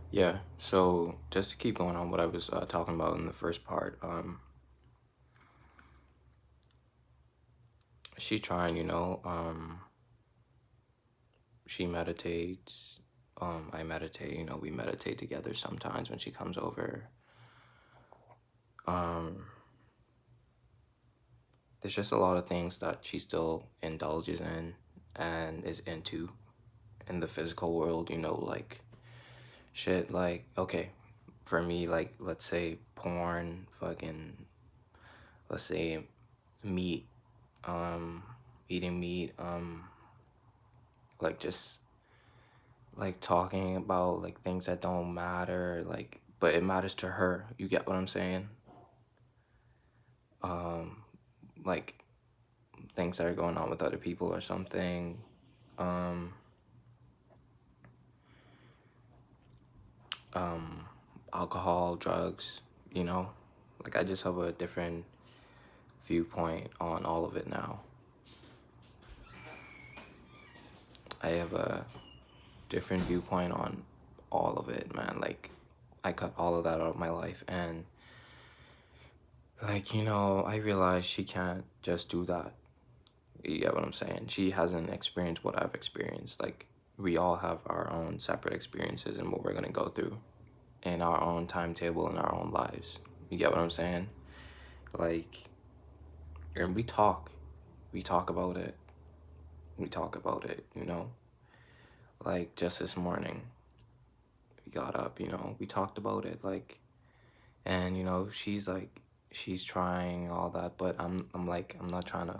Yeah, so just to keep going on what I was talking about in the first part, she trying, she meditates, I meditate, we meditate together sometimes when she comes over. Um, there's just a lot of things that she still indulges in and is into in the physical world, like shit, like, okay, for me, like, let's say porn, fucking, let's say meat, um, eating meat, like just like talking about like things that don't matter, like, but it matters to her. You get what I'm saying? Um, like things that are going on with other people or something. Um, um, alcohol, drugs, you know? Like I just have a different viewpoint on all of it now. I have a different viewpoint on all of it, man. Like I cut all of that out of my life and like, I realize she can't just do that. You get what I'm saying? She hasn't experienced what I've experienced. Like we all have our own separate experiences and what we're gonna go through in our own timetable in our own lives. You get what I'm saying? Like, and we talk about it. We talk about it, Like just this morning, we got up, we talked about it, like, and she's trying all that, but I'm like, I'm not trying to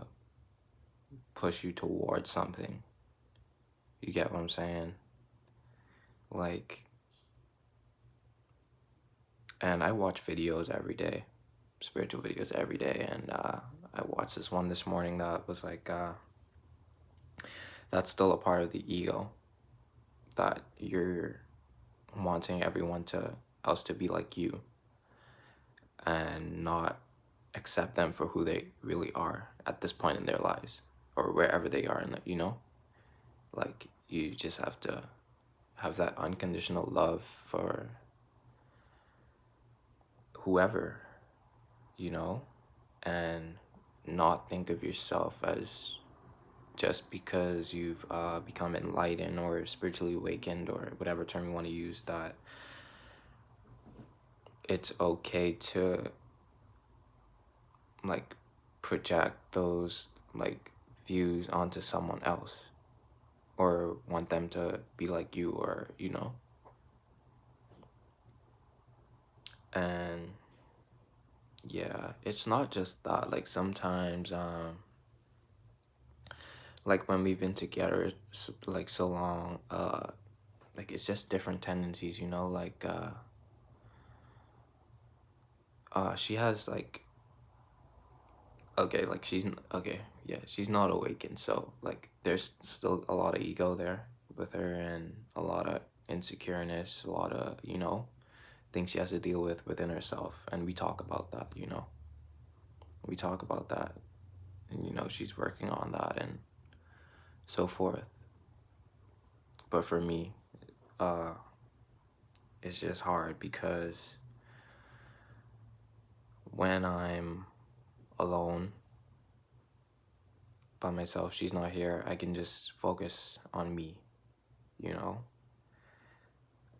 push you towards something. You get what I'm saying? Like, and I watch videos every day, spiritual videos every day, and I watched this one this morning that was like, that's still a part of the ego that you're wanting everyone to else to be like you and not accept them for who they really are at this point in their lives or wherever they are in it, like you just have to have that unconditional love for whoever, you know and not think of yourself as just because you've become enlightened or spiritually awakened or whatever term you want to use, that it's okay to like project those like views onto someone else or want them to be like you, or and yeah, it's not just that. Like sometimes like when we've been together like so long, like it's just different tendencies, like she has like, okay, like okay, yeah, she's not awakened, so like there's still a lot of ego there with her and a lot of insecureness, a lot of things she has to deal with within herself, and we talk about that, we talk about that, and she's working on that and so forth. But for me, uh it's just hard because when I'm alone by myself, she's not here, I can just focus on me, you know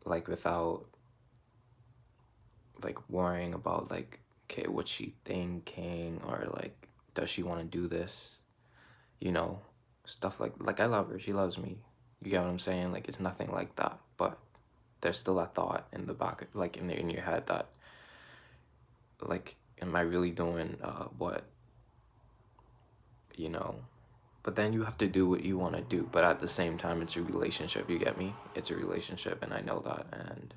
like without like worrying about like, okay, what's she thinking, or like does she want to do this, you know stuff like I love her, she loves me, you get what I'm saying? Like it's nothing like that, but there's still that thought in the back, like in your head, that like, am I really doing what, you know but then you have to do what you want to do, but at the same time it's a relationship, you get me? It's a relationship, and I know that, and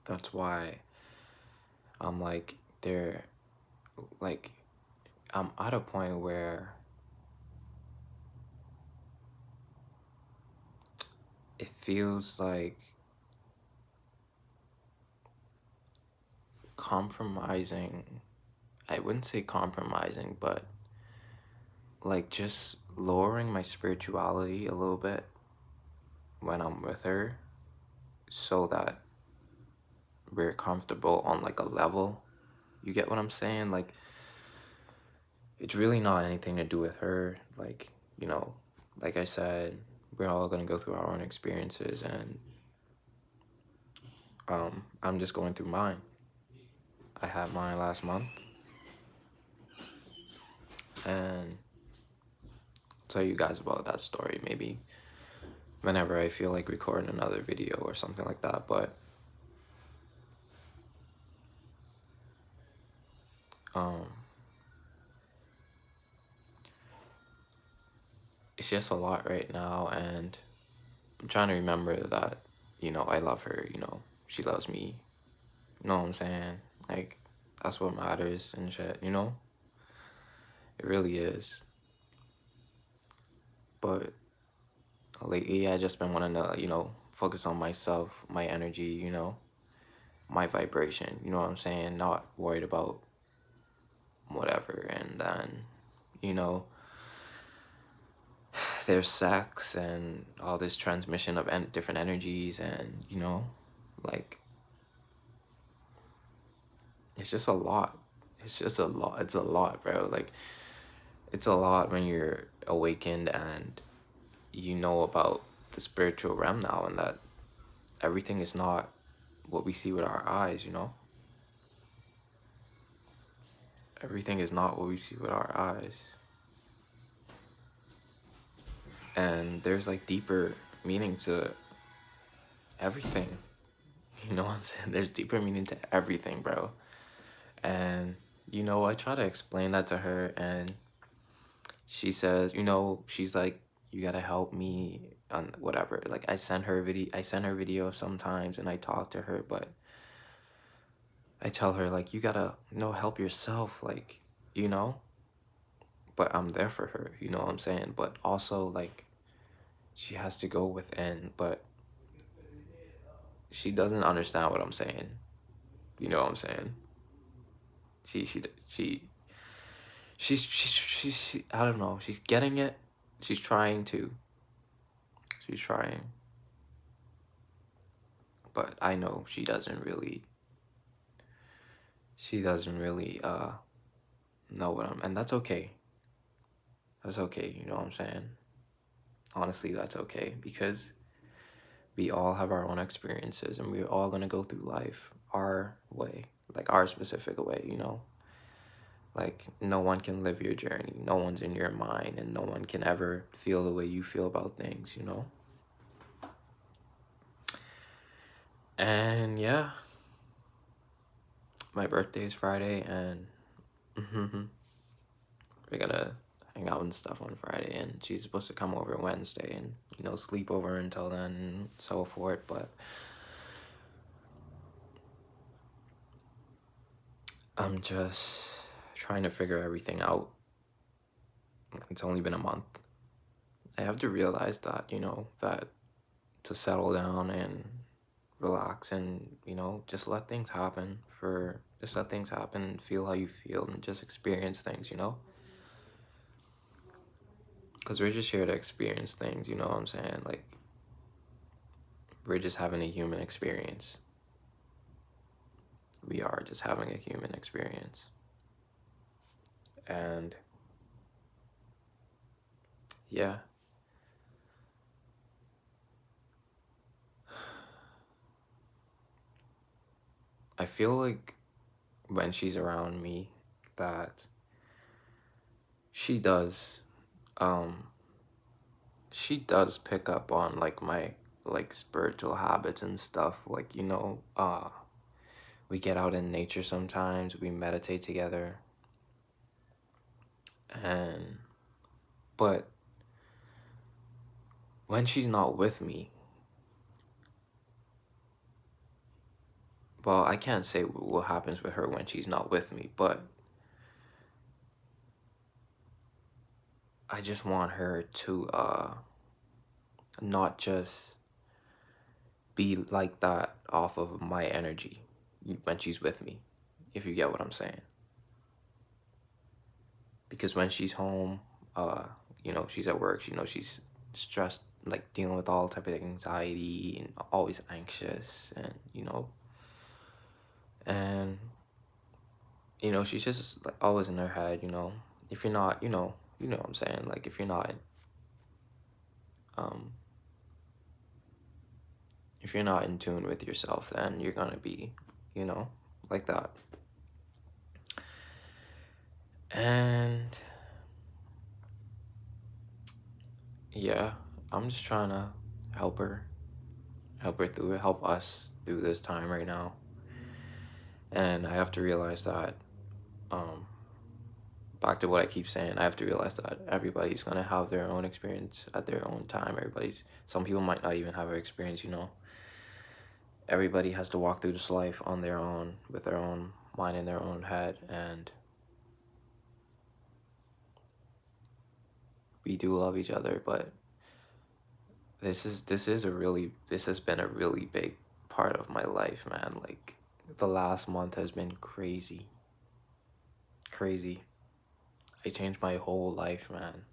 that's why I'm like, there, like, I'm at a point where it feels like compromising. I wouldn't say compromising, but like just lowering my spirituality a little bit when I'm with her. so that we're comfortable on like a level. You get what I'm saying? Like, it's really not anything to do with her. Like, you know, like I said, we're all gonna go through our own experiences, and I'm just going through mine. I had mine last month, and I'll tell you guys about that story maybe whenever I feel like recording another video or something like that. But um, it's just a lot right now, and I'm trying to remember that, you know, I love her, you know, she loves me. You know what I'm saying? Like, that's what matters and shit, you know? It really is. But lately, I just been wanting to, you know, focus on myself, my energy, you know, my vibration, you know what I'm saying? Not worried about whatever. And then, you know, there's sex and all this transmission of different energies, and, you know, like, it's just a lot. It's just a lot. It's a lot, bro. Like, it's a lot when you're awakened and you know about the spiritual realm now, and that everything is not what we see with our eyes, you know? Everything is not what we see with our eyes. And there's like deeper meaning to everything. You know what I'm saying? There's deeper meaning to everything, bro. And, you know, I try to explain that to her, and she says, you know, she's like, you gotta help me on whatever. Like, I send her video sometimes, and I talk to her, but I tell her, like, you gotta, you know, help yourself, like, you know? But I'm there for her, you know what I'm saying? But also, like, she has to go within, but she doesn't understand what I'm saying. You know what I'm saying? She, she, she, I don't know. She's getting it. She's trying to. She's trying. But I know she doesn't really, know what and that's okay. That's okay, you know what I'm saying? Honestly, that's okay, because we all have our own experiences, and we're all gonna go through life our way, like our specific way, you know? Like, no one can live your journey, no one's in your mind, and no one can ever feel the way you feel about things, you know? And yeah, my birthday is Friday, and we're gonna hang out and stuff on Friday, and she's supposed to come over Wednesday and, you know, sleep over until then and so forth. But I'm just trying to figure everything out. It's only been a month. I have to realize that, you know, that to settle down and relax and, you know, just let things happen, just let things happen and feel how you feel and just experience things, you know? Because we're just here to experience things, you know what I'm saying? Like, we're just having a human experience. We are just having a human experience. And yeah. I feel like when she's around me that she does um she does pick up on like my like spiritual habits and stuff, like, you know, we get out in nature sometimes, we meditate together, and but when she's not with me, well, I can't say what happens with her when she's not with me, but I just want her to not just be like that off of my energy when she's with me, if you get what I'm saying. Because when she's home, uh, you know, she's at work, you know, she's stressed like dealing with all type of anxiety and always anxious, and and she's just like always in her head. If you're not, what I'm saying. Like um if you're not in tune with yourself, then you're gonna be, like that. And yeah, I'm just trying to help her, through it, help us through this time right now. And I have to realize that, um, back to what I keep saying, I have to realize that everybody's gonna have their own experience at their own time. Some people might not even have an experience. Everybody has to walk through this life on their own, with their own mind in their own head, and we do love each other, but this has been a really big part of my life, man. Like, the last month has been crazy. Crazy. I changed my whole life, man.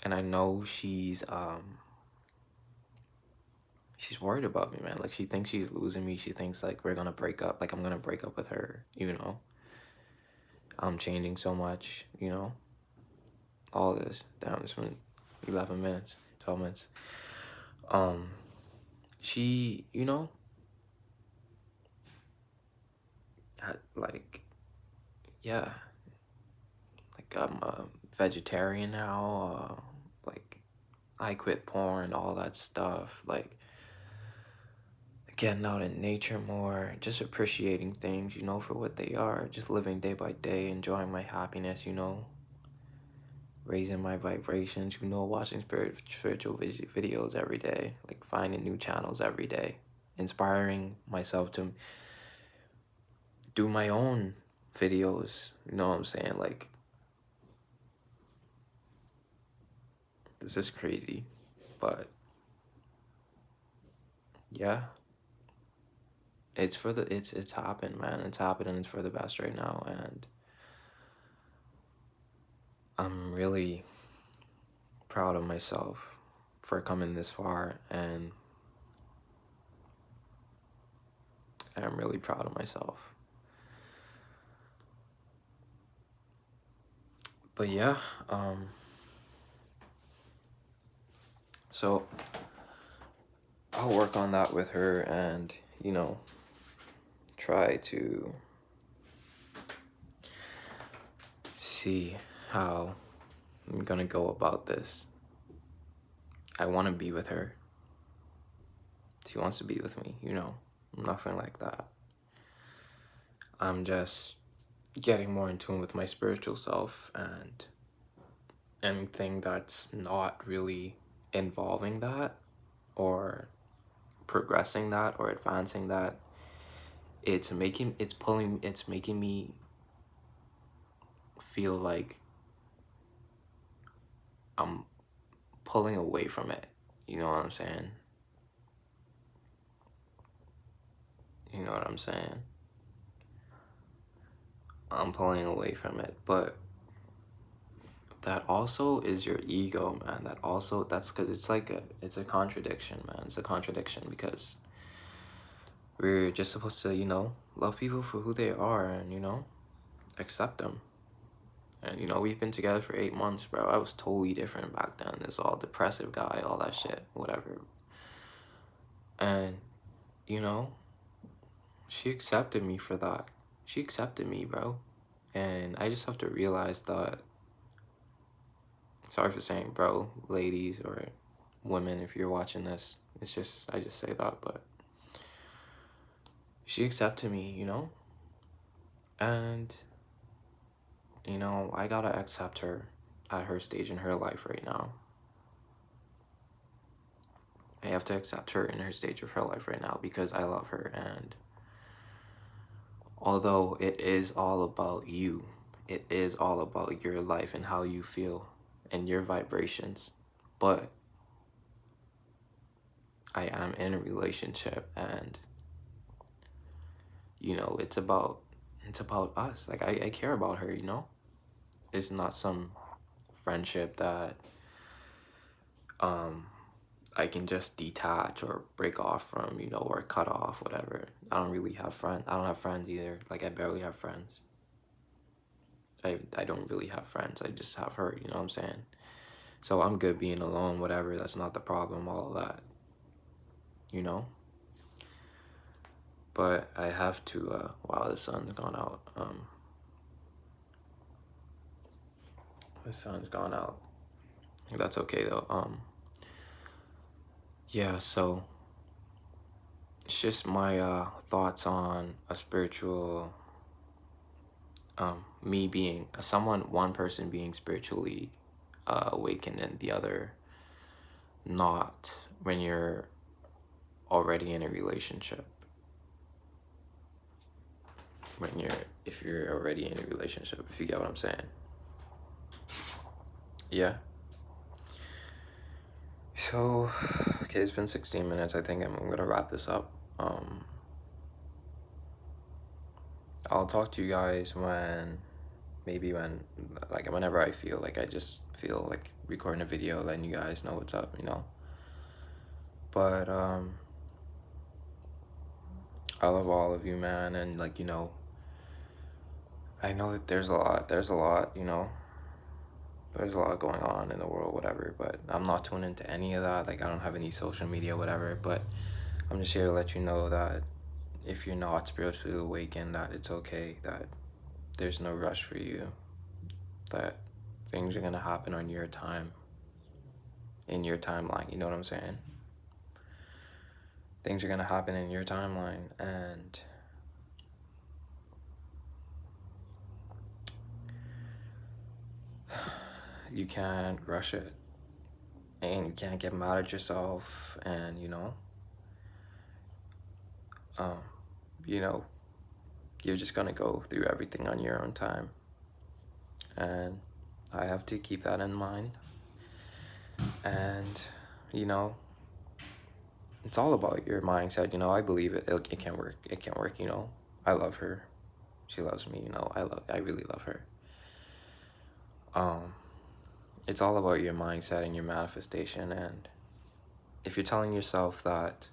And I know she's worried about me, man. Like, she thinks she's losing me. She thinks like we're gonna break up, like I'm gonna break up with her, I'm changing so much. All this. Damn, it's been 11 minutes, 12 minutes. She, like, yeah, like I'm a vegetarian now. Like, I quit porn, all that stuff. Like, getting out in nature more, just appreciating things, for what they are. Just living day by day, enjoying my happiness, raising my vibrations, watching spiritual videos every day, like finding new channels every day, inspiring myself to do my own videos. You know what I'm saying? Like, this is crazy, but yeah, it's happened, man. It's happening. It's for the best right now, and I'm really proud of myself for coming this far, and I'm really proud of myself. But yeah, so I'll work on that with her, and try to see how I'm gonna go about this. I want to be with her. She wants to be with me. Nothing like that. I'm just getting more in tune with my spiritual self, and anything that's not really involving that, or progressing that, or advancing that, it's making me feel like I'm pulling away from it. You know what I'm saying? You know what I'm saying? I'm pulling away from it, but that also is your ego, man. That's because it's a contradiction, man. It's a contradiction, because we're just supposed to, love people for who they are, and, accept them. And, we've been together for 8 months, bro. I was totally different back then. This all depressive guy, all that shit, whatever. And, you know, she accepted me for that. She accepted me, bro. And I just have to realize that, sorry for saying bro, ladies or women, if you're watching this, I just say that, but she accepted me. And, I gotta accept her at her stage in her life right now. I have to accept her in her stage of her life right now, because I love her. And although it is all about you, it is all about your life and how you feel and your vibrations, but I am in a relationship, and it's about us. Like, I care about her. it's not some friendship that I can just detach or break off from, you know, or cut off, whatever. I don't really have friends. I don't have friends either. Like, I barely have friends. I don't really have friends. I just have her, you know what I'm saying? So I'm good being alone, whatever. That's not the problem, all of that, you know? But I have to, wow, the sun's gone out. The sun's gone out. That's okay, though. Yeah, so it's just my thoughts on a spiritual, me being one person being spiritually awakened and the other not, when you're already in a relationship. If you're already in a relationship, if you get what I'm saying. Yeah. So, okay, it's been 16 minutes. I think I'm gonna wrap this up. I'll talk to you guys like whenever I feel like, I just feel like recording a video, letting you guys know what's up, you know. But I love all of you, man, and like, you know, I know that there's a lot, you know, there's a lot going on in the world, whatever, but I'm not tuned into any of that. Like, I don't have any social media, whatever, but I'm just here to let you know that if you're not spiritually awakened, that it's okay, that there's no rush for you, that things are gonna happen on your time, in your timeline, you know what I'm saying? Things are gonna happen in your timeline, and you can't rush it, and you can't get mad at yourself, and um, you know, you're just gonna go through everything on your own time, and I have to keep that in mind. And you know, it's all about your mindset. You know, I believe it can work. It can work. You know, I love her, she loves me. You know, I really love her. It's all about your mindset and your manifestation. And if you're telling yourself that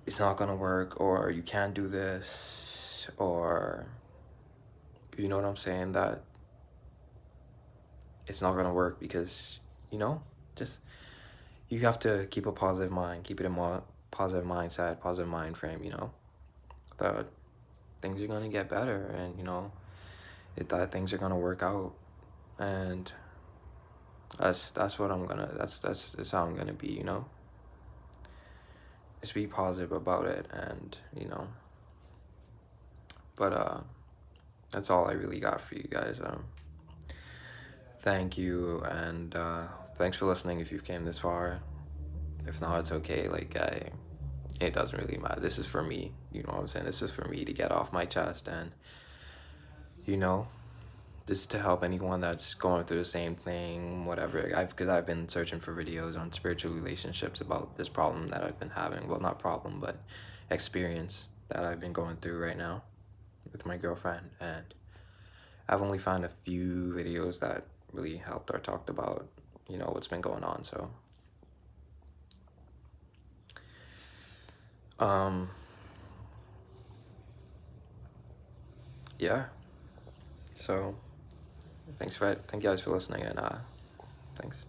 it's not gonna work, or you can't do this, or you know what I'm saying, that it's not gonna work because, you know, just, you have to keep a positive mind, keep it in positive mindset, positive mind frame, you know, that things are gonna get better, and you know, that things are gonna work out. And that's what I'm gonna, that's how I'm gonna be, you know, just be positive about it. And you know, but that's all I really got for you guys. Thank you, and thanks for listening if you've came this far. If not, it's okay. Like, it doesn't really matter. This is for me, you know what I'm saying? This is for me to get off my chest, and you know, just to help anyone that's going through the same thing, whatever. Because I've been searching for videos on spiritual relationships about this problem that I've been having. Well, not problem, but experience that I've been going through right now with my girlfriend. And I've only found a few videos that really helped or talked about, you know, what's been going on. So, yeah. So, thank you guys for listening, and thanks.